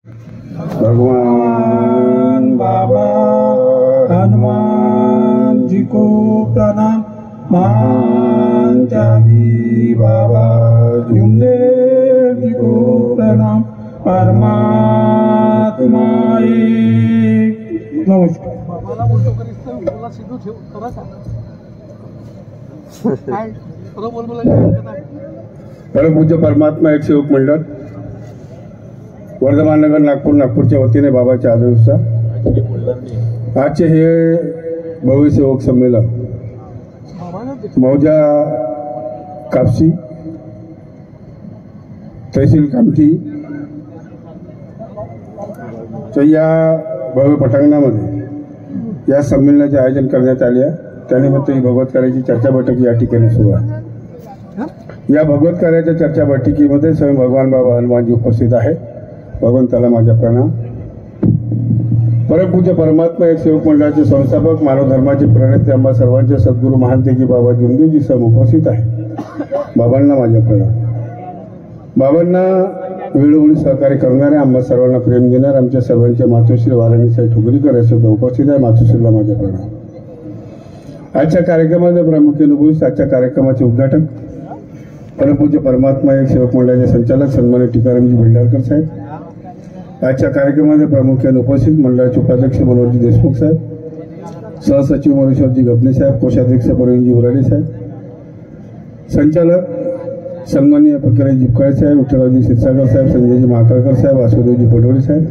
भगवान बाबा हनुमान जी को प्रणाम। मान त्यागी बाबा जुमदेव जी को प्रणाम। परमात्मा एक। नमस्कार। परम पूज्य परमात्मा एक सेवक मंडळ वर्धमान नगर नागपूरच्या वतीने बाबाच्या आदेशानुसार आजचे हे भव्य सेवक संमेलन मौजा कापसी तहसील कामठी या भव्य पटांगणामध्ये या संमेलनाचे आयोजन करण्यात आले आहे। त्यानिमित्त ही भगवत कार्याची चर्चा बैठक या ठिकाणी सुरू आहे। या भगवत कार्याच्या चर्चा बैठकीमध्ये स्वयं भगवान बाबा हनुमानजी उपस्थित आहे। भगवंताला माझा प्रणाम। परमपूज्य परमात्मा एक सेवक मंडळाचे संस्थापक मानव धर्माचे प्रणेते आम्हा सर्वांचे सद्गुरू महानतेजी बाबा जुमदेवजी सम उपस्थित आहे। बाबांना माझा प्रणाम। बाबांना वेळोवेळी सहकार्य करणारे आम्हा सर्वांना प्रेम देणारे आमच्या सर्वांचे मातोश्री वाराणीसाहेब ठुगरीकर हे सुद्धा उपस्थित आहे। मातोश्रीला माझा प्रणाम। आजच्या कार्यक्रमामध्ये प्रामुख्याने उपस्थित आजच्या कार्यक्रमाचे उद्घाटक परमपूज्य परमात्मा एक सेवक मंडळाचे संचालक सन्माननीय टीकारामजी भेंडारकर साहेब। आजच्या कार्यक्रमामध्ये प्रामुख्याने उपस्थित मंडळाचे उपाध्यक्ष मनोहरजी देशमुख साहेब, सहसचिव मनुष्यजी गबने साहेब, कोषाध्यक्ष प्रवीणजी उराडे साहेब, संचालक सन्माननीय फकीरजी जिपकाळे साहेब, विठ्ठलरावजी क्षीरसागर साहेब, संजयजी महाकाळकर साहेब, वासुदेवजी पडवळे साहेब।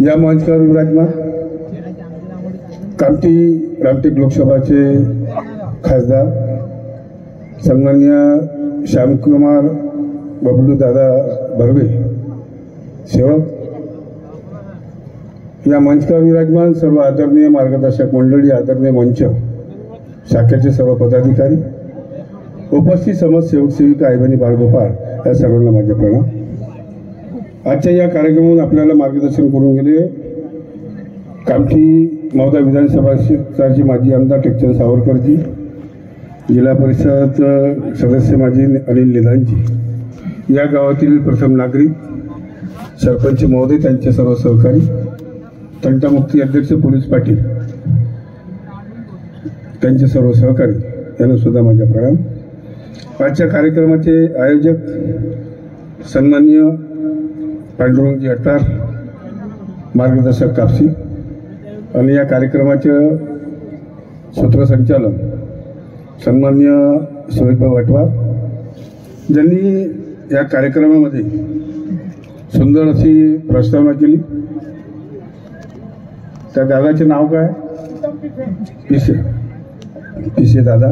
या मंचावर विराजमान कामठी रामटेक लोकसभाचे खासदार सन्माननीय श्यामकुमार बबलू दादा बर्वे सेवक। या मंचावर विराजमान सर्व आदरणीय मार्गदर्शक मंडळी, आदरणीय मंच शाखेचे सर्व पदाधिकारी, उपस्थित समस्त सेवक सेविका, आईबहिणी, बाळगोपाळ या सर्वांना माझे प्रणाम। आजच्या या कार्यक्रमातून आपल्याला मार्गदर्शन करून गेले कामठी मौदा विधानसभा क्षेत्राचे माजी आमदार टेकचंद सावरकरजी, जिल्हा परिषद सदस्य माजी अनिल निधानजी, या गावातील प्रथम नागरिक सरपंच महोदय, त्यांचे सर्व सहकारी, तंटामुक्ती अध्यक्ष पोलीस पाटील, त्यांचे सर्व सहकारी यांना सुद्धा माझा प्रणाम। आजच्या कार्यक्रमाचे आयोजक सन्माननीय पांडुरंगजी अट्टार, मार्गदर्शक कापसी, आणि या कार्यक्रमाचे सूत्रसंचालन सन्माननीय सुरेशभाऊ अटवा, ज्यांनी या कार्यक्रमामध्ये सुंदर अशी प्रस्तावना केली। त्या दादाचे नाव काय? पिसे दादा,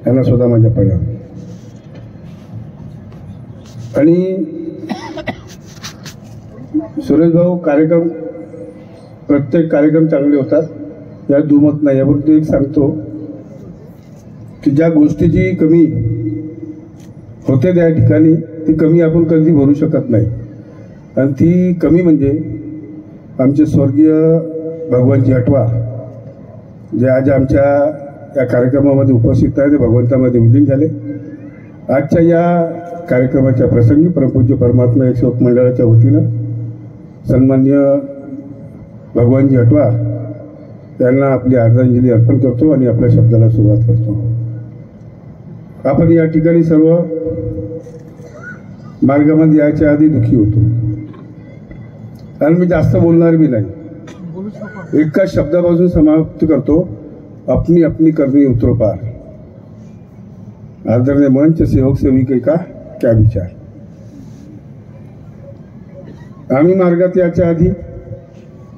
यांना सुद्धा माझा प्रणाम। आणि सुरेश भाऊ, कार्यक्रम प्रत्येक कार्यक्रम चांगले होतात, या दुमत नाही। याबद्दल एक सांगतो की ज्या गोष्टीची कमी होते त्या ठिकाणी ती कमी आपण कधी भरू शकत नाही, आणि ती कमी म्हणजे आमचे स्वर्गीय भगवानजी अटवा, जे आज आमच्या या कार्यक्रमामध्ये उपस्थित आहे, ते भगवंतामध्ये विलीन झाले। आजच्या या कार्यक्रमाच्या प्रसंगी परमपूज्य परमात्मा एक सेवक मंडळाच्या वतीनं सन्माननीय भगवानजी अटवा यांना आपली आदरांजली अर्पण करतो आणि आपल्या शब्दाला सुरुवात करतो। आपण या ठिकाणी सर्व मार्गामध्ये यायच्या आधी दुःखी होतो, आणि मी जास्त बोलणार बी नाही, एका शब्दापासून समाप्त करतो, अपनी अपनी करनी उतरो पार। आदरणीय मंच, सेवक सेविके का क्या विचार। आम्ही मार्गात याच्या आधी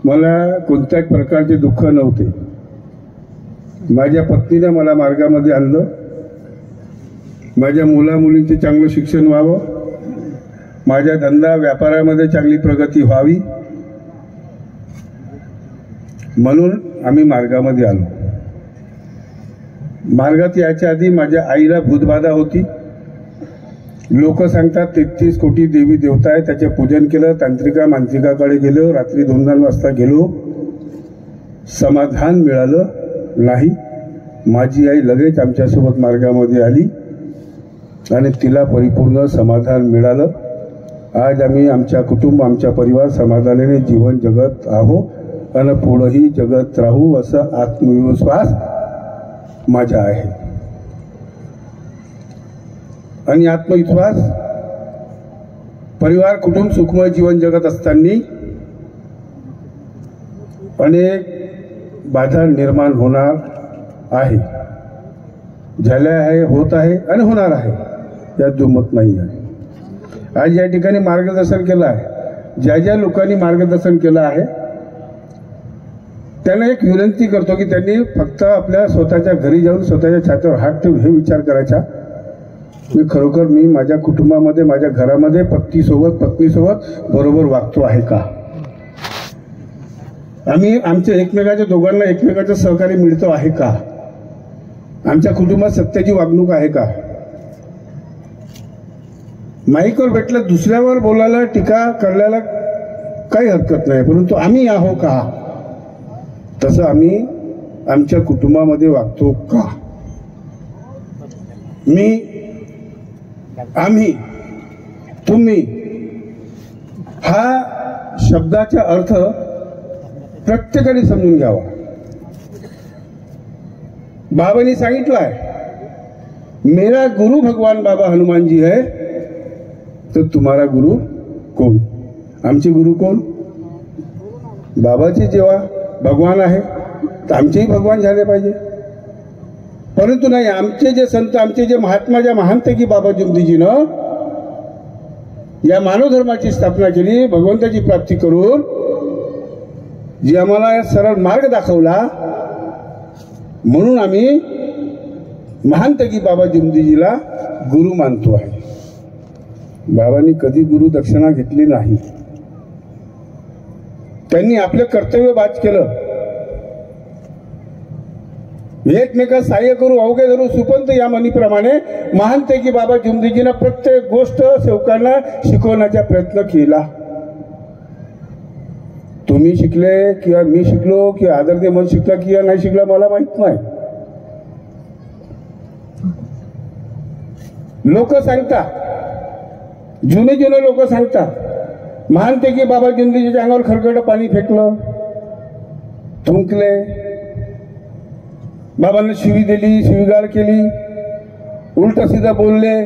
मला कोणत्याच प्रकारचे दुःख नव्हते। माझ्या पत्नीने मला मार्गामध्ये आणलं, माझ्या मुलामुलींचे चांगलं शिक्षण व्हावं, माझ्या धंदा व्यापारामध्ये चांगली प्रगती व्हावी, म्हणून आम्ही मार्गामध्ये आलो। मार्गात याच्या आधी माझ्या आईला भूतबाधा होती। लोक सांगतात 33 कोटी देवी देवता आहे, त्याचे पूजन केलं, तांत्रिका मांत्रिकाकडे गेलो, रात्री 2-2 वाजता गेलो, समाधान मिळालं नाही। माझी आई लगेच आमच्यासोबत मार्गामध्ये आली आणि तिला परिपूर्ण समाधान मिळालं। आज आम्ही आमच्या कुटुंब आमच्या परिवार समाधानाने जीवन जगत आहोत आणि पुढेही जगत राहू असं आत्मविश्वास माझा आहे. आणि आत्मविश्वास परिवार कुटुंब सुखमय जीवन जगत असताना अनेक बाधा निर्माण होणार आहे, झाल्या आहे, होत आहे आणि होणार आहे, यात दुमत नाही आहे. आज या ठिकाणी मार्गदर्शन केलं आहे, ज्या ज्या लोकांनी मार्गदर्शन केलं आहे त्यांना एक विनंती करतो की त्यांनी फक्त आपल्या स्वतःच्या घरी जाऊन स्वतःच्या छातीवर हात ठेवून हे विचार करायचा, मी खरोखर मी माझ्या कुटुंबामध्ये माझ्या घरामध्ये पत्नीसोबत बरोबर वागतो आहे का, आम्ही आमच्या एकमेकाच्या दोघांना एकमेकाचं सहकार्य मिळतो आहे का, आमच्या कुटुंबात सत्याची वागणूक आहे का. माईकवर भेटलं दुसऱ्यावर बोलायला टीका करायला काही हरकत नाही, परंतु आम्ही आहो का तसं आम्ही आमच्या कुटुंबामध्ये वागतो का. मी, आम्ही, तुम्ही हा शब्दाचा अर्थ प्रत्येकाने समजून घ्यावा. बाबांनी सांगितलं आहे, मेरा गुरु भगवान बाबा हनुमान जी है तो तुम्हारा गुरु कोण. आमचे गुरु कोण? बाबाचे जेव्हा भगवान आहे तर आमचेही भगवान झाले पाहिजे. परंतु नाही, आमचे जे संत आमचे जे महात्मा ज्या महानतेकी बाबा जुमदीजीनं या मानव धर्माची स्थापना केली, भगवंताची प्राप्ती करून जी आम्हाला सरळ मार्ग दाखवला, म्हणून आम्ही महानतेकी बाबा जुमदीजीला गुरु मानतो आहे. बाबांनी कधी गुरु दक्षिणा घेतली नाही, त्यांनी आपलं कर्तव्य बाज केलं. एकमेका सहाय्य करू अवघे धरू सुपंत या म्हणीप्रमाणे महानतेकी बाबा जुमदीजीनं प्रत्येक गोष्ट सेवकांना शिकवण्याचा प्रयत्न केला. तुम्ही शिकले किंवा मी शिकलो किंवा आदरणीय मन शिकला किंवा नाही शिकला मला माहित नाही. लोक सांगतात, जुने लोक सांगतात, महानतेकी बाबा जुमदीजीच्या अंगावर खरकट पाणी फेकलं, थुंकले, बाबांना शिवी दिली, शिवीगाळ केली, उलट सीधा बोलले.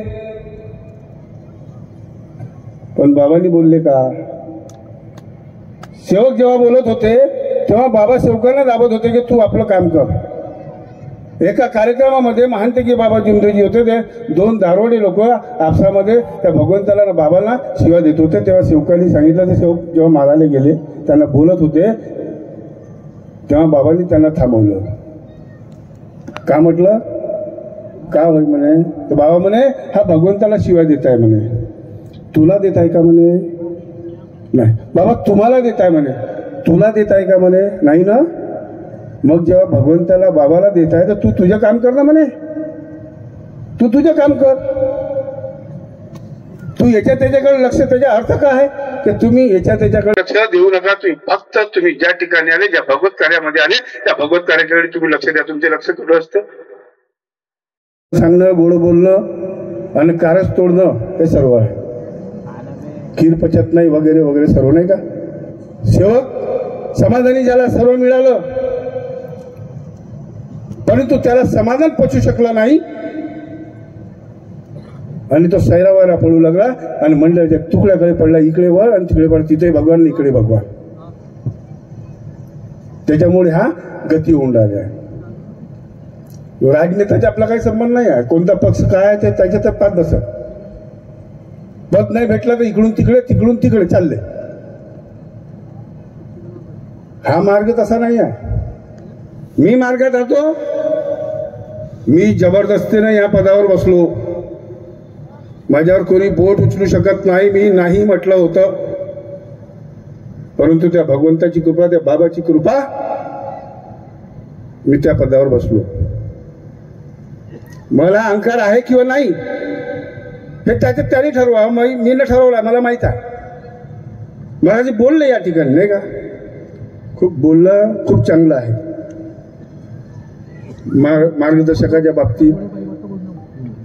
पण बाबांनी बोलले का? सेवक जेव्हा बोलत होते तेव्हा बाबा सेवकांना दाबत होते की तू आपलं काम कर. एका कार्यक्रमामध्ये महानतेकी बाबा जुमदीजी होते, ते दोन दारोडे लोक आपसामध्ये त्या भगवंताला बाबांना शिवा देत होते. तेव्हा सेवकांनी सांगितलं, ते सेवक जेव्हा मारायला गेले त्यांना बोलत होते तेव्हा बाबांनी त्यांना थांबवलं. का म्हटलं? का होय म्हणे? तर बाबा म्हणे हा भगवंताला शिवाय देत आहे म्हणे. तुला देत आहे का म्हणे? नाही. बाबा तुम्हाला देत आहे म्हणे. तुला देत आहे का म्हणे? नाही ना. मग जेव्हा भगवंताला बाबाला देत आहे तर तू तुझं काम कर ना म्हणे. तू तुझं काम कर. तू याच्या त्याच्याकडे लक्ष, त्याचा अर्थ काय आहे की तुम्ही याच्या त्याच्याकडे लक्ष देऊ नका. तुम्ही फक्त तुम्ही ज्या ठिकाणी आले, ज्या भगवत कार्यामध्ये आले त्या भगवत कार्याकडे तुम्ही लक्ष द्या. तुमचे लक्ष कुठं असतं? सांगणं, गोड बोलणं आणि कारच तोडणं हे सर्व आहे. खीर पचत नाही वगैरे वगैरे सर्व नाही का. सेवक समाधानी झाला, सर्व मिळालं, परंतु त्याला समाधान पचू शकला नाही आणि तो सैरावायला पळू लागला आणि मंडळाच्या तुकड्याकडे पडला. इकडे वर आणि तिकडे पडला, तिथे भगवान इकडे भगवान. त्याच्यामुळे हा गती होऊन राहिला आहे. राजनेत्याचा आपला काही संबंध नाही आहे. कोणता पक्ष काय आहे ते त्याच्यात पाच बसत. पद नाही भेटला तर इकडून तिकडे तिकडून तिकडे चालले. हा मार्ग तसा नाही आहे. मी मार्गात राहतो. मी जबरदस्तीने या पदावर बसलो. माझ्यावर कोणी बोट उचलू शकत नाही. मी नाही म्हटलं होतं, परंतु त्या भगवंताची कृपा, त्या बाबाची कृपा, मी त्या पदावर बसलो. मला अहंकार आहे किंवा नाही हे त्याच्यात त्याने ठरवा. मी न ठरवला, मला माहित आहे. मला जे बोलले या ठिकाणी नाही का, खूप बोललं, खूप चांगलं आहे. मार्गदर्शकाच्या बाबतीत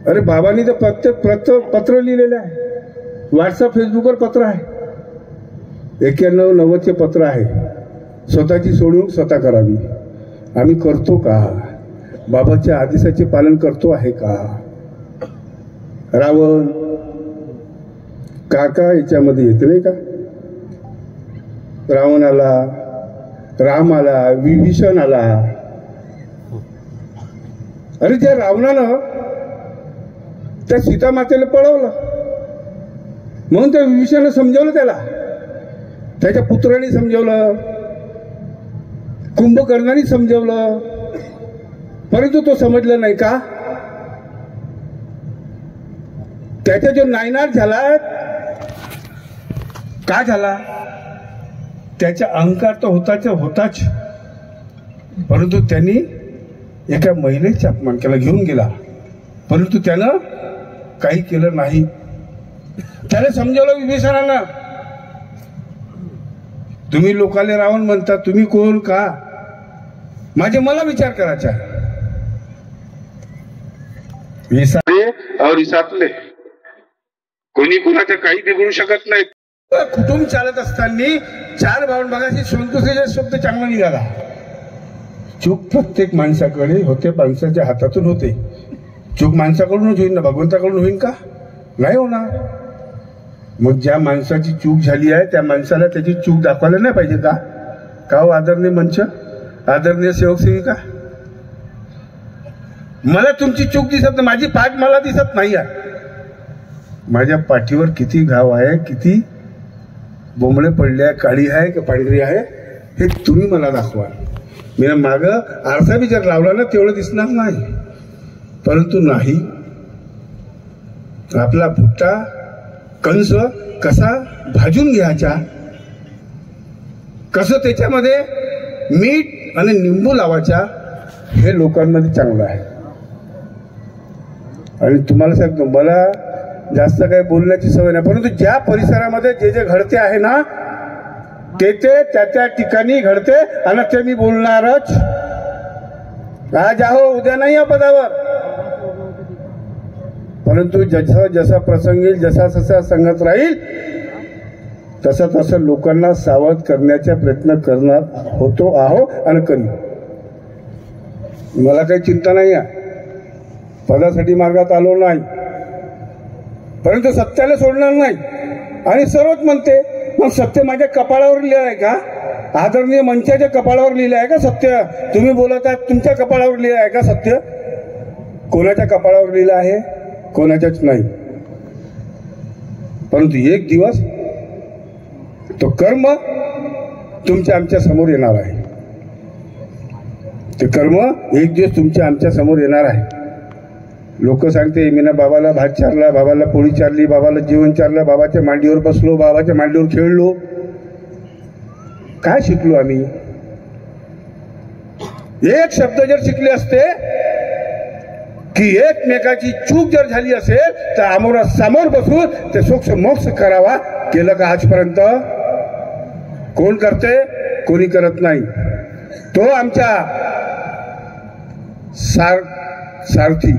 अरे बाबांनी तर प्रत्येक पत्र लिहिलेलं आहे. व्हॉट्सअप फेसबुकवर पत्र आहे, 91-90चे पत्र आहे. स्वतःची सोडून स्वतः करावी. आम्ही करतो का? बाबाच्या आदेशाचे पालन करतो आहे का? रावण काका याच्यामध्ये येते नाही का? रावण आला, राम आला, विभीषण आला. अरे त्या रावणानं त्या सीतामातेला पळवलं, म्हणून त्या विभीषणानं समजावलं, त्याला त्याच्या पुत्रांनी समजावलं, कुंभकर्णाने समजावलं, परंतु तो समजला नाही का? त्याचा जो नायनाट झाला का झाला? त्याचा अहंकार तर होताच, परंतु त्यांनी एका महिलेचा अपमान केला, घेऊन गेला, परंतु त्यानं काही केलं नाही. त्याला समजवलं विभीषणानं. तुम्ही लोकाले रावण म्हणता, तुम्ही कोण का? मला विचार करायचा. और इसातले कोणी कोणाचं काही बिघडू शकत नाही. कुटुंब चालत असताना 4 भावंड बघायची, संतोषीचा शब्द चांगला निघाला. चूक प्रत्येक माणसाकडे होते, माणसाच्या हातातून होते. चूक माणसाकडूनच होईल ना, भगवंताकडून होईल का? नाही होणार. मग ज्या माणसाची चूक झाली आहे त्या माणसाला त्याची चूक दाखवायला नाही पाहिजे का? का हो आदरणीय मंच, आदरणीय सेवक सेविका, मला तुमची चूक दिसत नाही, माझी पाठ मला दिसत नाही आहे. माझ्या पाठीवर किती घाव आहे, किती बोंबळे पडले आहे, काळी आहे का पांढरी आहे, हे तुम्ही मला दाखवा. मी मागं आरसा बी जर लावला ना तेवढं दिसणार नाही. परंतु नाही, आपला भुट्टा कंस कसा भाजून घ्यायचा, कसं त्याच्यामध्ये मीठ आणि निंबू लावायचा, हे लोकांमध्ये चांगलं आहे. आणि तुम्हाला सांगतो, मला जास्त काही बोलण्याची सवय नाही, परंतु ज्या परिसरामध्ये जे जे घडते आहे ना ते त्या ठिकाणी घडते, आणि ते मी बोलणारच. आज आहो, उद्या नाही या पदावर, परंतु जसा जसा प्रसंग येईल, जसा जसा संगत राहील, तसं लोकांना सावध करण्याचा प्रयत्न करणार होतो आहो आणि करी. मला काही चिंता नाही आहे, पदासाठी मार्गात आलो नाही, परंतु सत्याला सोडणार नाही. आणि सर्वच म्हणते, मग सत्य माझ्या कपाळावर लिहिलं आहे का? आदरणीय मंचाच्या कपाळावर लिहिलं आहे का सत्य? तुम्ही बोलत आहात, तुमच्या कपाळावर लिहिलं आहे का सत्य? कोणाच्या कपाळावर लिहिलं आहे? कोणाच्याच नाही. परंतु एक दिवस तो कर्म तुमच्या आमच्या समोर येणार आहे. ते कर्म एक दिवस तुमच्या आमच्या समोर येणार आहे. लोक सांगते, मी ना बाबाला भात चारला, बाबाला पोळी चारली, बाबाला जेवण चारलं, बाबाच्या मांडीवर बसलो, बाबाच्या मांडीवर खेळलो. काय शिकलो आम्ही? एक शब्द जर शिकले असते की एकमेकाची चूक जर झाली असेल तर आमोरा समोर बसून ते सोक्ष मोक्ष करावा, केलं का आजपर्यंत? कोण करते? कोणी करत नाही. तो आमच्या सारथी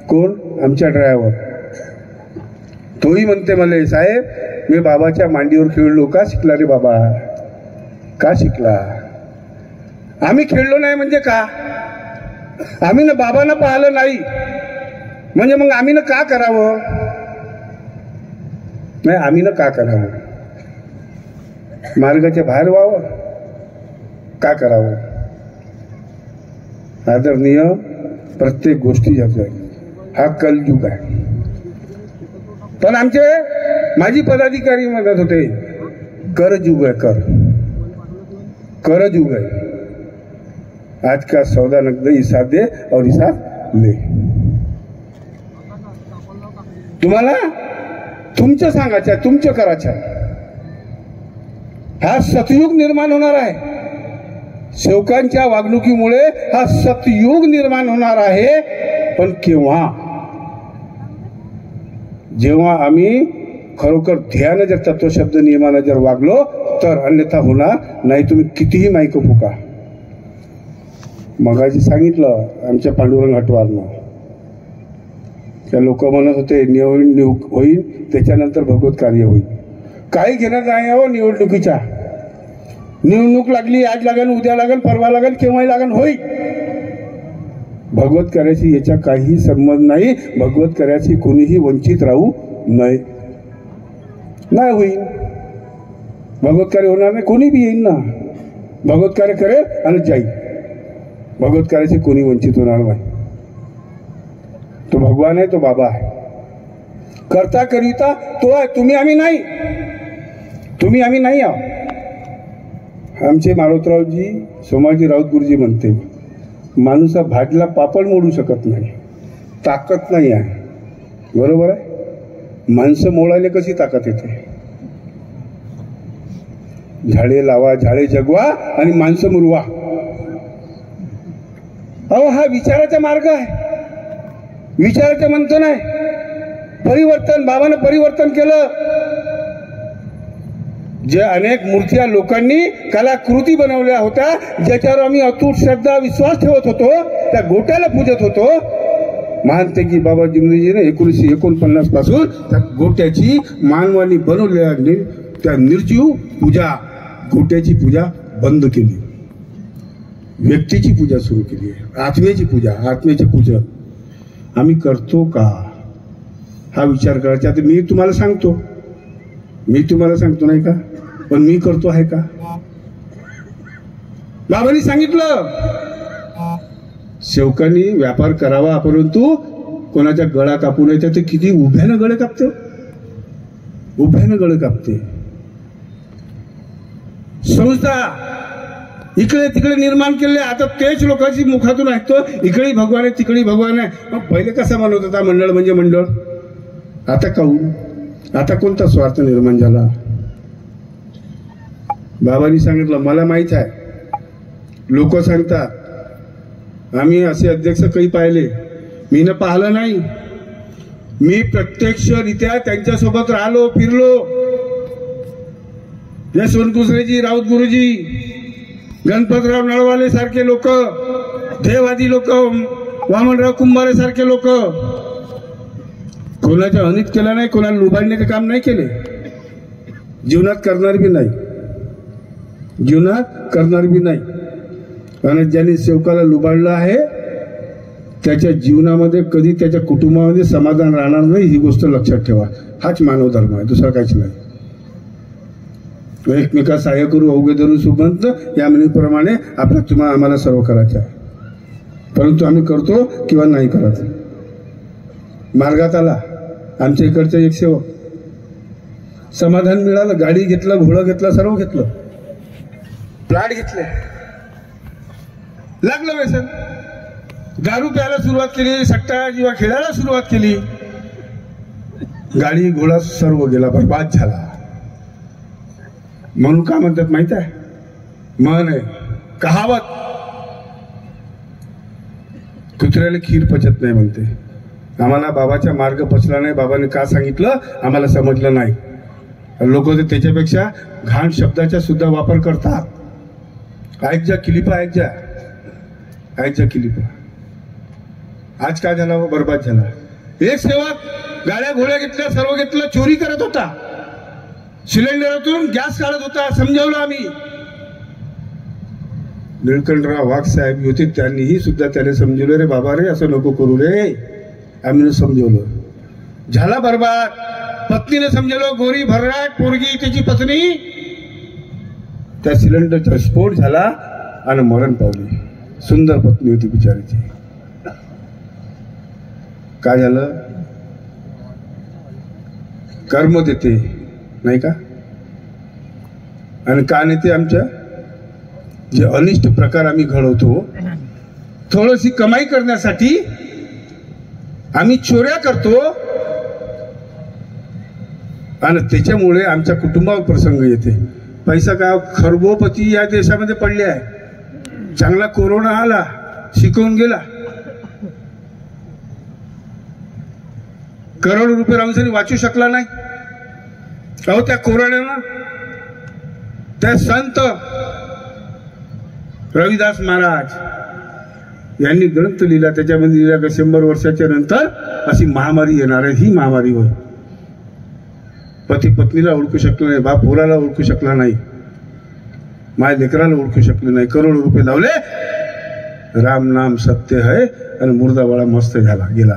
कोण? आमच्या ड्रायव्हर. तोही म्हणते मला, साहेब मी बाबाच्या मांडीवर खेळलो. का शिकला रे बाबा? का शिकला? आम्ही खेळलो नाही म्हणजे का? आम्ही ना बाबांना पाहिलं नाही म्हणजे मग आम्ही ना का करावं? नाही, आम्ही ना का करावं? मार्गाच्या बाहेर व्हावं? का करावं? आदरणीय, प्रत्येक गोष्टी हा कलयुग आहे. पण आमचे माजी पदाधिकारी म्हणत होते, करयुग आहे, करयुग आहे. आज का सौदा नकद हिसाब दे और हिसाब ले. तुम्हाला तुमचं सांगायचं, तुमचं करायचं. हा सतयुग निर्माण होणार आहे. सेवकांच्या वागणुकीमुळे हा सतयुग निर्माण होणार आहे. पण केव्हा? जेव्हा आम्ही खरोखर ध्यान जर तत्वशब्द नियमानं जर वागलो तर, अन्यथा होणार नाही. तुम्ही कितीही माईक फुका. मगाशी सांगितलं आमच्या पांडुरंग हटवारनं, त्या लोक म्हणत होते निवडणूक होईल त्याच्यानंतर भगवत कार्य होईल. काही घेणं नाही हो निवडणुकीच्या. निवडणूक लागली, आज लागेल, उद्या लागेल, परवा लागेल, केव्हाही लागेल, होईल. भगवत कार्याशी याचा काही संबंध नाही. भगवत कार्याशी कोणीही वंचित राहू नये. नाही होईल भगवत कार्य, होणार नाही. कोणी बी येईल ना, भगवत कार्य करेल आणि जाईल. भगवत कार्याशी कोणी वंचित होणार नाही. तो भगवान आहे, तो बाबा आहे. करता करिता तो आहे. तुम्ही आम्ही नाही. तुम्ही आम्ही नाही आहोत. आमचे मारोतरावजी सोमाजी राऊत गुरुजी म्हणते, माणूस भाजला पापड मोडू शकत नाही, ताकद नाही आहे. बरोबर आहे. माणसं मोडायला कशी ताकद येते? झाडे लावा, झाडे जगवा आणि माणसं मुरवा. अहो हा विचाराचा मार्ग आहे, विचाराचं मंथन आहे. परिवर्तन, बाबानं परिवर्तन केलं. जे अनेक मूर्त्या लोकांनी कलाकृती बनवल्या होत्या, ज्याच्यावर आम्ही अतूट श्रद्धा विश्वास ठेवत होतो, त्या गोट्याला पूजत होतो. महानतेकी बाबा जिंदजीने 1949 पासून त्या गोट्याची मानवानी बनवलेल्या त्या निर्जीव पूजा, गोट्याची पूजा बंद केली. व्यक्तीची पूजा सुरू केली आहे. आत्म्याची पूजा, आत्म्याचे पूजन आम्ही करतो का हा विचार करायचा. आता मी तुम्हाला सांगतो नाही का, पण मी करतो आहे का? बाबांनी सांगितलं सेवकांनी व्यापार करावा, परंतु कोणाच्या गळा कापू नये. ते किती उभ्यानं गळे कापते, उभ्यानं गळे कापते. संस्था इकडे तिकडे निर्माण केले. आता तेच लोकांची मुखातून ऐकतो, इकडे भगवान आहे, तिकडे भगवान आहे. मग पहिले कसा म्हणत होता मंडळ म्हणजे मंडळ? आता काहून? आता कोणता स्वार्थ निर्माण झाला? बाबांनी सांगितलं, मला माहित आहे. लोक सांगतात आम्ही असे अध्यक्ष काही पाहिले, मी न पाहिलं नाही. मी प्रत्यक्षरित्या त्यांच्यासोबत राहिलो, फिरलो. यशवंत गुजरेजी, राऊत गुरुजी, गणपतराव नळवाले सारखे लोक, देवादी लोक, वामनराव कुंभारे सारखे लोक. कोणाच्या अनित केला नाही, कोणाला लुबाडण्याचे काम नाही केले. जीवनात करणार बी नाही, जीवनात करणार बी नाही. आणि ज्यांनी सेवकाला लुबाडलं आहे त्याच्या जीवनामध्ये कधी त्याच्या कुटुंबामध्ये समाधान राहणार नाही. ही गोष्ट लक्षात ठेवा. हाच मानव धर्म आहे, दुसरा काहीच नाही. एकमेका सहाय्य करू, अवघे धरू सुबंत, या म्हणीप्रमाणे आपल्या तुम्हाला आम्हाला सर्व करायचं आहे. परंतु आम्ही करतो किंवा नाही करत. मार्गात आला आमच्या इकडचा एक सेवक, समाधान मिळालं. गाडी घेतलं, घोडं घेतलं, सर्व घेतलं, प्लॅट घेतले. लागलं व्यसन, दारू प्यायला सुरुवात केली, सट्टा किंवा खेळायला सुरुवात केली. गाडी घोडा सर्व गेला, बरबाद झाला. म्हणून का म्हणतात माहित आहे? म्हण आहे, कहावत, कुत्र्याला खीर पचत नाही म्हणते. आम्हाला बाबाचा मार्ग पचला नाही. बाबाने का सांगितलं आम्हाला समजलं नाही. लोक त्याच्यापेक्षा घाण शब्दाचा सुद्धा वापर करतात. ऐक जा किलिपा, ऐक जा किलिपा. आज काय झाला? बरबाद झाला. एक सेवक गाड्या घोड्या घेतल्या, सर्व घेतलं, चोरी करत होता. सिलेंडरातून गॅस काढत होता. समजावलं आम्ही. निळकंठराव वाघ साहेब होते, त्यांनीही सुद्धा त्याला समजवलं, रे बाबा रे असं नको करू रे. आम्ही समजवलं, झाला बरबाद. पत्नीने समजवलं, गोरी भरराट पोरगी त्याची पत्नी, त्या सिलेंडरचा स्फोट झाला आणि मरण पावली. सुंदर पत्नी होती बिचारीची. काय झालं? कर्म देते नाही का? आणि का नेते? आमच्या जे अनिष्ट प्रकार आम्ही घडवतो, थोडीशी कमाई करण्यासाठी आम्ही चोऱ्या करतो आणि त्याच्यामुळे आमच्या कुटुंबावर प्रसंग येते. पैसा काय खरबोपती या देशामध्ये पडले आहे. चांगला कोरोना आला, शिकवून गेला. करोड रुपये रामसरी वाचू शकला नाही. अहो त्या कोरोनानं त्या संत रविदास महाराज यांनी ग्रंथ लिहिला, त्याच्यामध्ये लिहिला की 100 वर्षाच्या नंतर अशी महामारी येणार आहे. ही महामारी होय. पती पत्नीला ओळखू शकला नाही, बाप पोराला ओळखू शकला नाही, माय लेकराला ओळखू शकले नाही. करोडो रुपये लावले, राम नाम सत्य है, आणि मुर्दा बळा मस्त झाला गेला.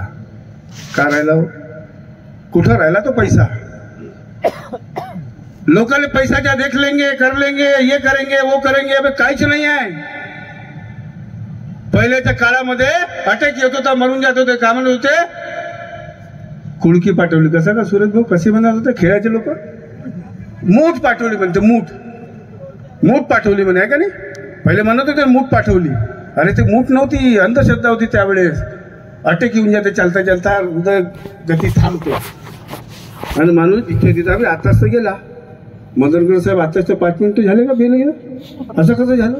का राहिला हो? कुठं राहिला तो पैसा? लोकांना पैसाच्या देख लेंगे, कर लेंगे, ये करेंगे, वो करेंगे. अबे काहीच नाही आहे. पहिल्याच्या काळामध्ये अटॅक येत होता, मरून जात होते. का म्हणत होते? कुळकी पाठवली. कसं का सुरेश भाऊ कसे म्हणत होते खेळाचे लोक? मूठ पाठवली म्हणते, मूठ पाठवली म्हणे, आहे का नाही? पहिले म्हणत होते मूठ पाठवली. अरे ते मूठ नव्हती, अंधश्रद्धा होती त्यावेळेस. अटॅक येऊन जाते चालता चालता, उदय गती थांबतो आणि माणूस इच्छा तिथं आताच तर गेला. मदनगड साहेब आताच तर 5 मिनिटं झाले का बेल गेलं? असं कसं झालं?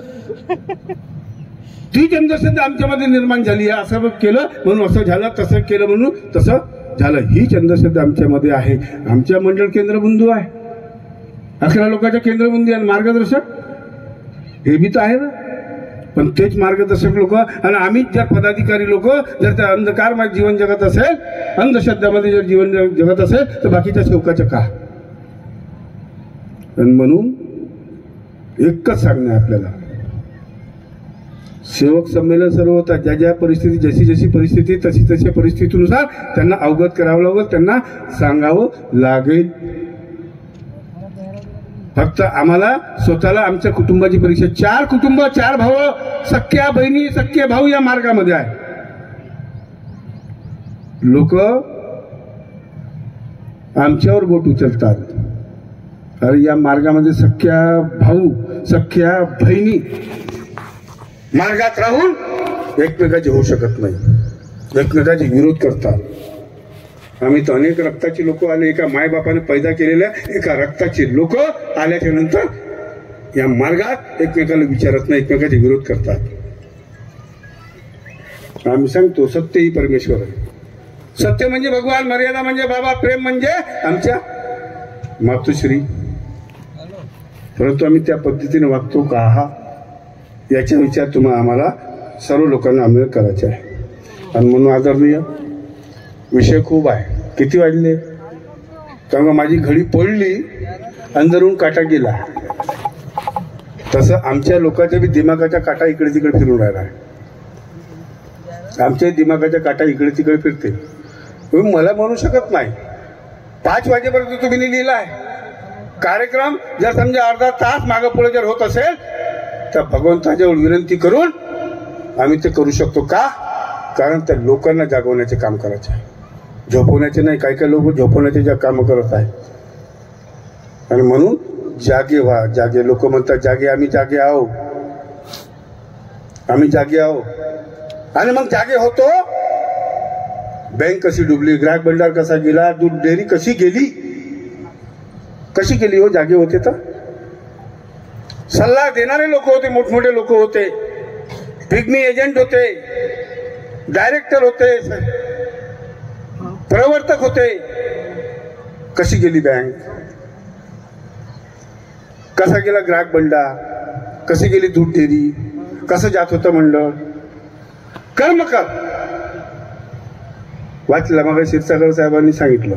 ती अंधश्रद्धा आमच्यामध्ये निर्माण झाली आहे. असं केलं म्हणून असं झालं, तसं केलं म्हणून तसं झालं. हीच अंधश्रद्धा आमच्यामध्ये आहे. आमच्या मंडळ केंद्रबिंदू आहे, 11 लोकांच्या केंद्रबिंदू आहे. मार्गदर्शक हे बी तर आहे ना, पण तेच मार्गदर्शक लोक आणि आम्हीच जर पदाधिकारी लोक जर त्या अंधकारमय जीवन जगत असेल, अंधश्रद्धामध्ये जर जीवन जगत असेल, तर बाकीच्या सेवकाचं का? आणि म्हणून एकच सांगणं आहे आपल्याला, सेवक संमेलन सर्व होतात. ज्या ज्या परिस्थिती, जशी जशी परिस्थिती, तशी तशी परिस्थितीनुसार त्यांना अवगत करावं लागेल, त्यांना सांगावं लागेल. फक्त आम्हाला स्वतःला आमच्या कुटुंबाची परीक्षा. 4 कुटुंब, 4 भाऊ, सख्या बहिणी, सख्खे भाऊ या मार्गामध्ये आहे. लोक आमच्यावर बोट उचलतात. अरे या मार्गामध्ये सख्या भाऊ, सख्या बहिणी मार्गात राहून एकमेकाचे होऊ शकत नाही, एकमेकाचे विरोध करतात. आम्ही तर अनेक रक्ताची लोक आले, एका मायबापाने पैदा केलेल्या एका रक्ताची लोक आल्याच्या नंतर या मार्गात एकमेकाला विचारत नाही, एकमेकाचे विरोध करतात. आम्ही सांगतो सत्य ही परमेश्वर आहे. सत्य म्हणजे भगवान, मर्यादा म्हणजे बाबा, प्रेम म्हणजे आमच्या मातोश्री. परंतु आम्ही त्या पद्धतीने वागतो का हा, याचा विचार आम्हाला सर्व लोकांना आम्हाला करायचा आहे. आणि म्हणून आदरणीय, विषय खूप आहे. किती वाजले? कारण माझी घडी पडली, अंदरून काटा गेला. तसं आमच्या लोकांच्या बी दिमागाचा काटा इकडे तिकडे फिरून राहिला आहे. आमच्या दिमागाचा काटा इकडे तिकडे फिरते. तुम्ही मला म्हणू शकत नाही 5 वाजेपर्यंत तुम्ही लिहिला आहे कार्यक्रम. जर समजा अर्धा तास मागं पुढे जर होत असेल तर भगवंताजवळ विनंती करून आम्ही ते करू शकतो. का? कारण त्या लोकांना जागवण्याचे काम करायचे आहे, झोपवण्याचे नाही. काही काही लोक झोपवण्याचे ज्या काम करत आहे. आणि म्हणून जागे व्हा, जागे. लोक म्हणतात जागे, आम्ही जागे आहो, आम्ही जागे आहो. आणि मग जागे होतो. बँक कशी डुबली, ग्राहक भंडार कसा गेला, दूध डेअरी कशी गेली, कशी गेली हो? जागे होते तर. सल्ला देणारे लोक होते, मोठमोठे लोक होते, पिग्मी एजंट होते, डायरेक्टर होते, प्रवर्तक होते. कशी गेली बँक, कसा गेला ग्राहक भंडार, कशी गेली दूध डेअरी, कसं जात होतं मंडळ. कर्म कर. वाचलं मग क्षीरसागर साहेबांनी सांगितलं,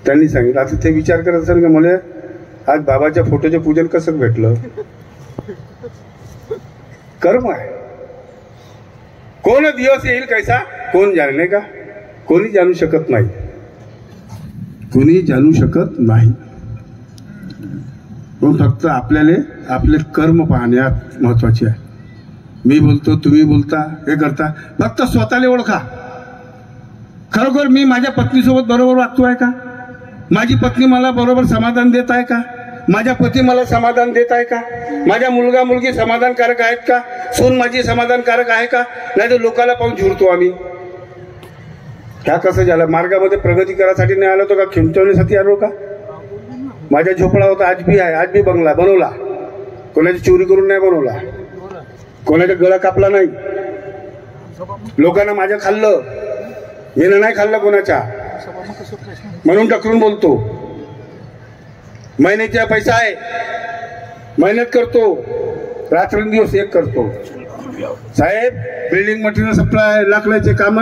त्यांनी सांगितलं. आता ते विचार करत असेल का मला आज बाबाच्या फोटोचे पूजन कसं भेटलं? कर्म आहे. कोण दिवस येईल कैसा कोण जाणे का? कोणी जाणू शकत नाही, कोणी जाणू शकत नाही. पण फक्त आपल्याला आपले कर्म पाहण्यात महत्वाचे आहे. मी बोलतो, तुम्ही बोलता, हे करता, फक्त स्वतःला ओळखा. खरोखर मी माझ्या पत्नीसोबत बरोबर वागतो आहे का? माझी पत्नी मला बरोबर समाधान देत आहे का? माझ्या पती मला समाधान देत आहे का? माझ्या मुलगा मुलगी समाधानकारक आहेत का? सून माझी समाधानकारक आहे का? नाही तर लोकाला पाहून झुरतो आम्ही. ह्या कसं झालं? मार्गामध्ये प्रगती करायसाठी नाही आलो तो का खिंचवण्यासाठी आलो का? माझ्या झोपडा होता, आज बी आहे, आज बी बंगला बनवला. कोणाची चोरी करून नाही बनवला, कोणाचा गळा कापला नाही, लोकांना माझ्या खाल्लं, येणं नाही खाल्लं कोणाच्या, म्हणून टकरून बोलतो. महिन्याचा पैसा आहे, मेहनत करतो, रात्रंदिवस एक करतो. साहेब बिल्डिंग मटेरियल सप्लाय लाकडाचे काम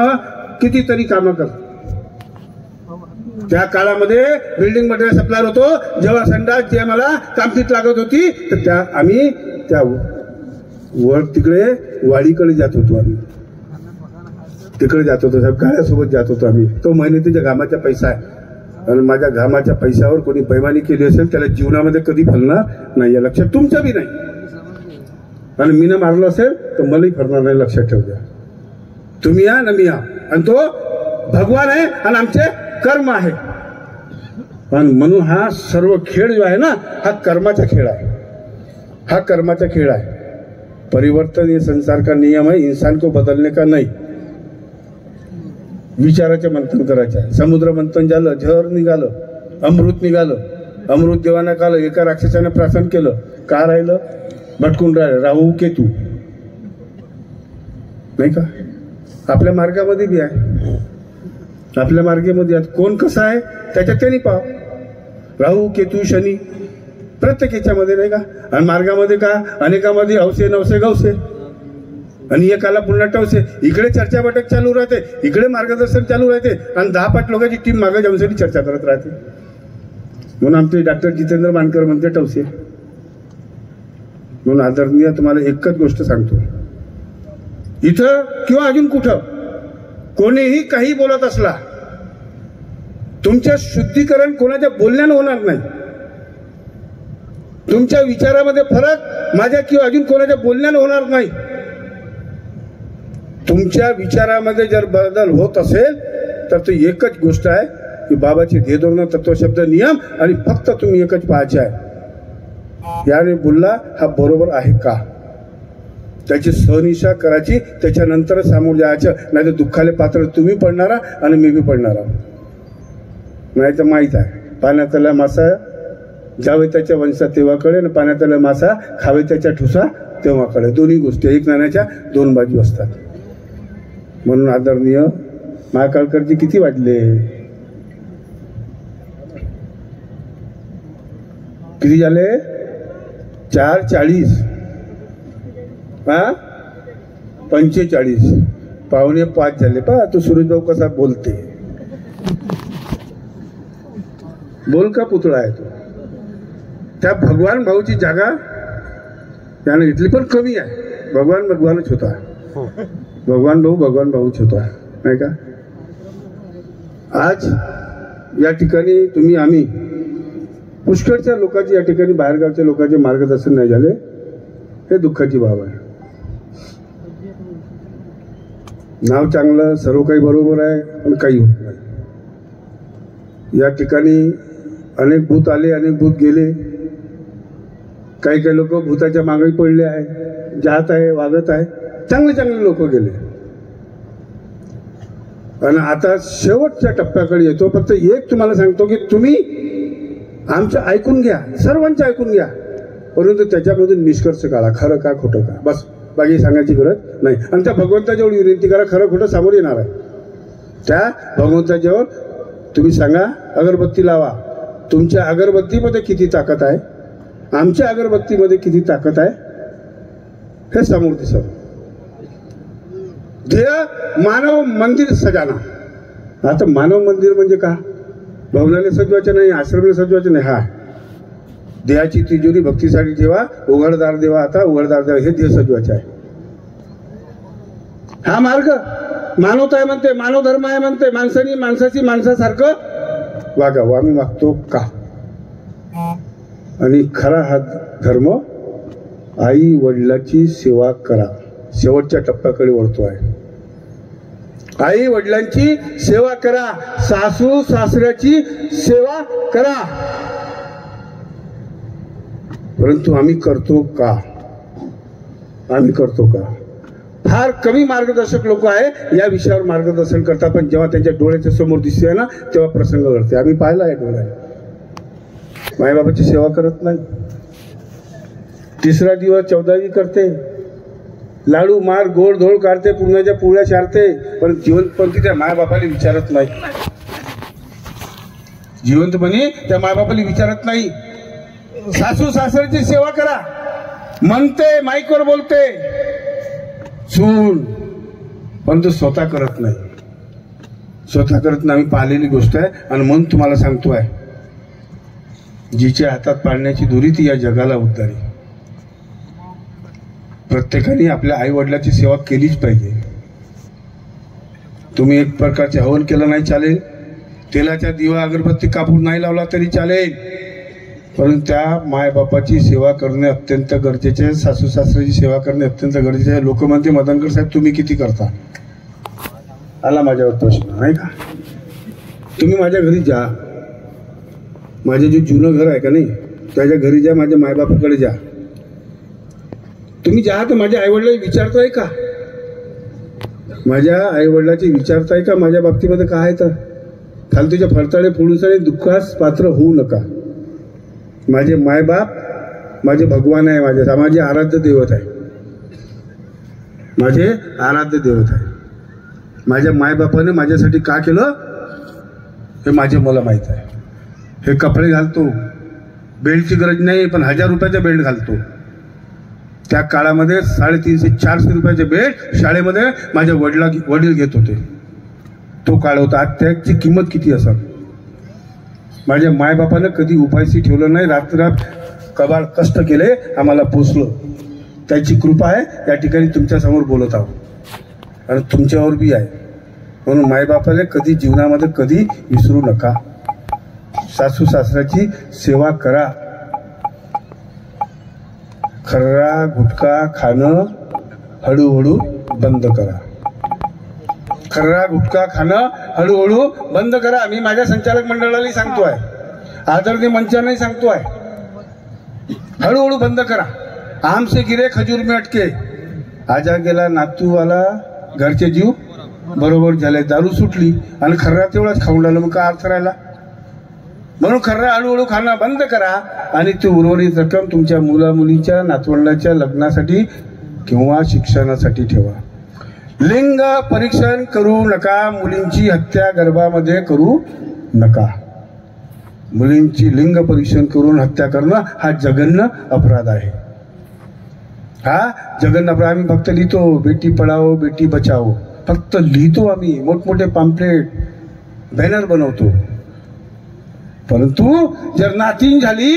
कितीतरी कामं करतात. त्या काळामध्ये बिल्डिंग मटेरियल सप्लायर होतो. जेव्हा संडास जे मला कामतीत लागत होती तर आम्ही त्या वर तिकडे वाडीकडे जात होतो. आम्ही तिकडे जात होतो साहेब, गाड्यासोबत जात होतो आम्ही. तो मेहनतीच्या घामाचा पैसा आहे आणि माझ्या घामाच्या पैशावर कोणी पैमानी केली असेल त्याला जीवनामध्ये कधी फलणार नाही, या लक्षात तुमचं बी नाही. आणि मीनं मारलं असेल तर मलाही फरणार नाही, लक्षात ठेव द्या. तुम्ही या ना मी या, आणि तो भगवान आहे आणि आमचे कर्म आहे. आणि म्हणून हा सर्व खेळ जो आहे ना हा कर्माचा खेळ आहे. हा कर्माचा खेळ आहे. परिवर्तन ये संसार का नियम है, इंसान को बदलने का नाही. विचाराचे मंथन करायचं आहे. समुद्र मंथन झालं, झर निघालं, अमृत निघालं. अमृत देवाना कालं, एका राक्षसाने प्राशन केलं, का राहिलं भटकून राहिलं, राहू केतू नाही का. आपल्या मार्गामध्ये बी आहे, आपल्या मार्गामध्ये कोण कसा आहे त्याच्यात त्यांनी पाव. राहू केतू शनी प्रत्येक याच्यामध्ये नाही का. आणि मार्गामध्ये का अनेकामध्ये हौसे नवसे गवसे आणि एकाला पुन्हा टवसे. इकडे चर्चा बैठक चालू राहते, इकडे मार्गदर्शन चालू राहते आणि 10-5 लोकांची टीम मागे जाऊनसाठी चर्चा करत राहते. म्हणून आमचे डॉक्टर जितेंद्र मानकर म्हणते टवसे. म्हणून आदरणीय तुम्हाला एकच गोष्ट सांगतो, इथं किंवा अजून कुठं कोणीही काही बोलत असला, तुमचं शुद्धीकरण कोणाच्या बोलण्यानं होणार नाही. तुमच्या विचारामध्ये फरक माझ्या किंवा अजून कोणाच्या बोलण्यानं होणार नाही. तुमच्या विचारामध्ये जर बदल होत असेल तर तो एकच गोष्ट आहे की बाबाची ध्येयधोरण तत्वशब्द नियम आणि फक्त तुम्ही एकच पाहायचे आहे, याने बोलला हा बरोबर आहे का, त्याची सहनिशा करायची, त्याच्यानंतर सामोरं जायचं. नाही तर दुःखाले पात्र तुम्ही पडणारा आणि मी बी पडणारा. नाही तर माहीत आहे पाण्यातला मासा जावे त्याच्या वंशात तेव्हाकडे आणि पाण्यातला मासा खावे त्याच्या ठुसा तेव्हाकडे. दोन्ही गोष्टी एक नाण्याच्या दोन बाजू असतात. म्हणून आदरणीय महाकाळकरजी किती वाजले, किती झाले 4:40 45 4:45 झाले. पहा तू सुरेश भाऊ कसा बोलते, बोल का पुतळा आहे तो. त्या भगवान भाऊची जागा त्याने घेतली पण कमी आहे. भगवानच होता, भगवान भाऊच होता नाही का. आज या ठिकाणी तुम्ही आम्ही पुष्कळच्या लोकांचे या ठिकाणी बाहेरगावच्या लोकांचे मार्गदर्शन नाही झाले, हे दुःखाची बाब आहे. नाव चांगलं, सर्व काही बरोबर आहे, पण काही होत नाही. या ठिकाणी अनेक भूत आले, अनेक भूत गेले. काही काही लोक भूताच्या मागे पडले आहे, जात आहे, वागत आहे. चांगले लोक गेले आणि आता शेवटच्या टप्प्याकडे येतो. फक्त एक तुम्हाला सांगतो की तुम्ही आमचं ऐकून घ्या, सर्वांचं ऐकून घ्या, परंतु त्याच्यामधून निष्कर्ष काढा, खरं का खोटं का, बस. बाकी सांगायची गरज नाही. आणि त्या भगवंताजवळ विनंती करा, खरं खोटं समोर येणार आहे. त्या भगवंताजवळ तुम्ही सांगा, अगरबत्ती लावा. तुमच्या अगरबत्तीमध्ये किती ताकद आहे, आमच्या अगरबत्तीमध्ये किती ताकद आहे, हे समोर दिसत. ध्येय मानव मंदिर सजाना. आता मानव मंदिर म्हणजे का, भवनाला सजवायचं नाही, आश्रमाला सजवायचं नाही. हा देहाची तिजोरी भक्तीसाठी ठेवा, उघडदार देवा, आता उघडदार देवा, हे देह सजवायचे आहे. हा मार्ग मानवता आहे म्हणते, मानव धर्म आहे म्हणते. माणसाची माणसासारखं वागावं. आम्ही वागतो का. आणि खरा हा धर्म आई वडिलाची सेवा करा, शेवटच्या टप्प्याकडे वळतो आहे. आई वडिलांची सेवा करा, सासू सासऱ्याची सेवा करा. परंतु आम्ही करतो का, आम्ही करतो का. फार कमी मार्गदर्शक लोक आहे या विषयावर मार्गदर्शन करतात, पण जेव्हा त्यांच्या डोळ्याच्या समोर दिसते ना तेव्हा प्रसंग घडते. आम्ही पाहिला आहे डोळ्याने. मायबाबाची सेवा करत नाही. 3रा दिवस 14वी करते, लाडू मार गोड धोळ काढते, पुरणाच्या पोळ्या चारते, पण जिवंतपणी त्या मायबापाला विचारत नाही. जिवंतपणी त्या मायबापाला विचारत नाही. सासू सासऱ्याची सेवा करा म्हणते, माईकवर बोलते, सून, पण तो स्वतः करत नाही. स्वतः करत नाही, आम्ही पाहिलेली गोष्ट आहे. आणि म्हणून तुम्हाला सांगतो आहे, जिच्या हातात पाळण्याची दोरी ती या जगाला उद्धारी. प्रत्येकाने आपल्या आई वडिलाची सेवा केलीच पाहिजे. तुम्ही एक प्रकारचे हवन केलं नाही चालेल, तेलाच्या दिवा अगरबत्ती कापूर नाही लावला तरी चालेल, परंतु त्या मायबापाची सेवा करणे अत्यंत गरजेचे आहे. सासू सासऱ्याची सेवा करणे अत्यंत गरजेचे आहे. लोक म्हणते मदनकर साहेब तुम्ही किती करता? आला माझ्यावर प्रश्न नाही का? तुम्ही माझ्या घरी जा, माझे जे जुनं घर आहे का नाही त्याच्या घरी जा, माझ्या मायबापाकडे जा. तुम्ही जा तर माझ्या आईवडिलांनी विचारताय का? माझ्या आईवडिलाची विचारताय का माझ्या बाबतीमध्ये काय आहे? तर फालतूच्या फरताळे फोडून दुःखास पात्र होऊ नका. माझे मायबाप माझे भगवान आहे, माझे आराध्य दैवत आहे, माझे आराध्य दैवत आहे. माझ्या मायबापाने माझ्यासाठी का केलं हे माझे मला माहित आहे. हे कपडे घालतो, बेल्टची गरज नाही, पण 1000 रुपयाचा बेल्ट घालतो. त्या काळामध्ये 350-400 रुपयाचे बेल्ट शाळेमध्ये माझे वडील घेत होते. तो काळ होता. आज त्याची किंमत किती असेल? माझ्या मायबापानं कधी उपायशी ठेवलं नाही. रात्र कबाड कष्ट केले, आम्हाला पोचलं. त्याची कृपा आहे. या ठिकाणी तुमच्या समोर बोलत आहोत आणि तुमच्यावर बी आहे. म्हणून मायबापाला कधी जीवनामध्ये कधी विसरू नका. सासू सासऱ्याची सेवा करा. खर्रा गुटखा खाणं हळूहळू बंद करा. खर्रा गुटखा खाणं हळूहळू बंद करा. मी माझ्या संचालक मंडळाला सांगतोय, आदरणीय मंचाने सांगतोय, हळूहळू बंद करा. आमसे गिरे खजूर में अटके. आजा गेला नातू आला, घरचे जीव बरोबर झाले. दारू सुटली आणि खर्रा तेवढाच खाऊन राहिलं, मग काय अर्थ राहिला? म्हणून खर्रा हळूहळू खाणं बंद करा आणि ती उर्वरित रक्कम तुमच्या मुला मुलीच्या नातवंडाच्या लग्नासाठी किंवा शिक्षणासाठी ठेवा. लिंग परीक्षण करू नका. मुलींची हत्या गर्भामध्ये करू नका. मुलींची लिंग परीक्षण करून हत्या करणं हा जघन्य अपराध आहे. हा जघन्य अपराध. आम्ही फक्त लिहितो बेटी पढाओ बेटी बचाओ, फक्त लिहितो आम्ही, मोठमोठे पॅम्पलेट बॅनर बनवतो. परंतु जर नातीन झाली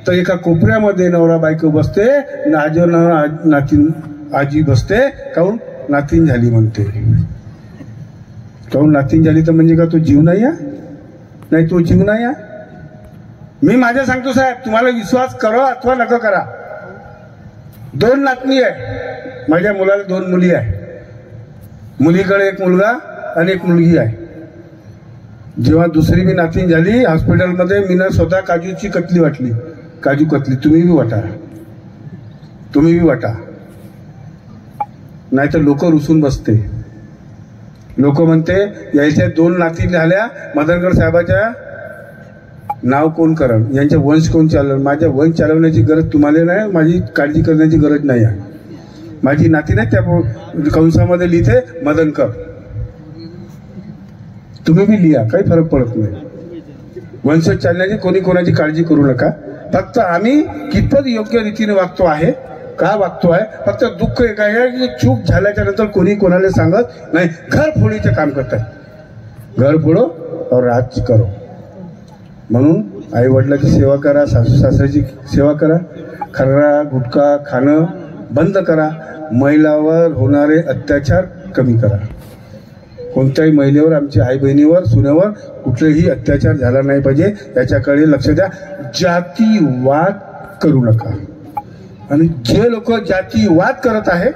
तर एका कोपऱ्यामध्ये नवरा बायको बसते, नातीन आजी बसते. काहून? नातीन झाली म्हणते. काहून नातीन झाली तर म्हणजे का तो जीव नाही आहे? नाही, तो जीव नाही आहे. मी माझ्या सांगतो साहेब, तुम्हाला विश्वास करा अथवा नका करा. 2 नातनी आहे माझ्या मुलाला, 2 मुली आहे. मुलीकडे एक मुलगा आणि एक मुलगी आहे. जेव्हा दुसरी मी नातीन झाली हॉस्पिटलमध्ये, मी ना स्वतः काजूची कतली वाटली. काजू कतली तुम्ही बी वाटा, तुम्ही बी वाटा, नाहीतर लोक रुसून बसते. लोक म्हणते याच्या 2 नाती झाल्या, मदनकर साहेबाच्या नाव कोण करण, यांचे वंश कोण चालवण. माझ्या वंश चालवण्याची गरज तुम्हाला नाही, माझी काळजी करण्याची गरज नाही आहे. माझी नाती नाही त्या कंसामध्ये लिहिते मदनकर. तुम्ही बी लिहा, काही फरक पडत नाही. वंश चालण्याची कोणी कोणाची काळजी करू नका. फक्त आम्ही कितपत योग्य रीतीने वागतो आहे, का वागतो आहे, फक्त दुःख एक आहे की चूक झाल्याच्या नंतर कोणी कोणाला सांगत नाही. घर फोडीचे काम करतात. घर फोडो और राज करो. म्हणून आई वडिलाची सेवा करा, सासू सासऱ्याची सेवा करा. खर्रा गुटखा खाणं बंद करा. महिलावर होणारे अत्याचार कमी करा. कोणत्याही महिलेवर, आमच्या आई बहिणीवर, सुनेवर कुठलेही अत्याचार झाला नाही पाहिजे, याच्याकडे लक्ष द्या. जातीवाद करू नका. आणि जे लोक जातीवाद करत आहे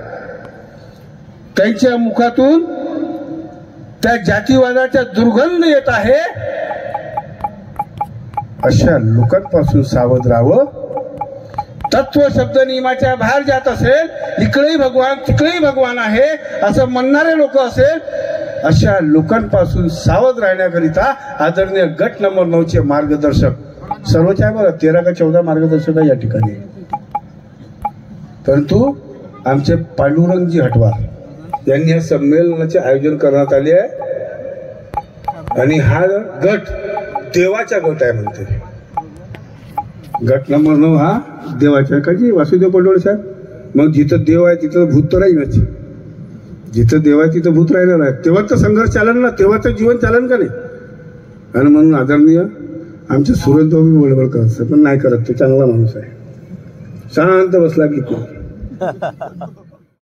त्यांच्या मुखातून त्या जातीवादाचा दुर्गंध येत आहे. अशा लोकांपासून सावध राहावं. तत्व शब्द नियमाच्या बाहेर जात असेल, इकडेही भगवान तिकडेही भगवान आहे असं म्हणणारे लोक असेल, अशा लोकांपासून सावध राहण्याकरिता आदरणीय गट नंबर 9 मार्गदर्शक सर्वच आहे बरं, 13 का 14 मार्गदर्शक आहे या ठिकाणी. परंतु आमचे पांडुरंगजी हटवार यांनी या संमेलनाचे आयोजन करण्यात आले आहे. आणि हा गट देवाचा गट आहे म्हणते. गट नंबर 9 हा देवाचा आहे का जी वासुदेव पडोळे साहेब. मग जिथं देव आहे तिथं भूत तर राहीलच. जिथं देव आहे तिथं भूत राहिलं नाही, तेव्हा तर संघर्ष चालन ना, तेव्हा तर जीवन चालन का नाही. आणि म्हणून आदरणीय आमचे सुरज भाऊ बडबड करत, पण नाही करत, तो चांगला माणूस आहे, शांत बसला की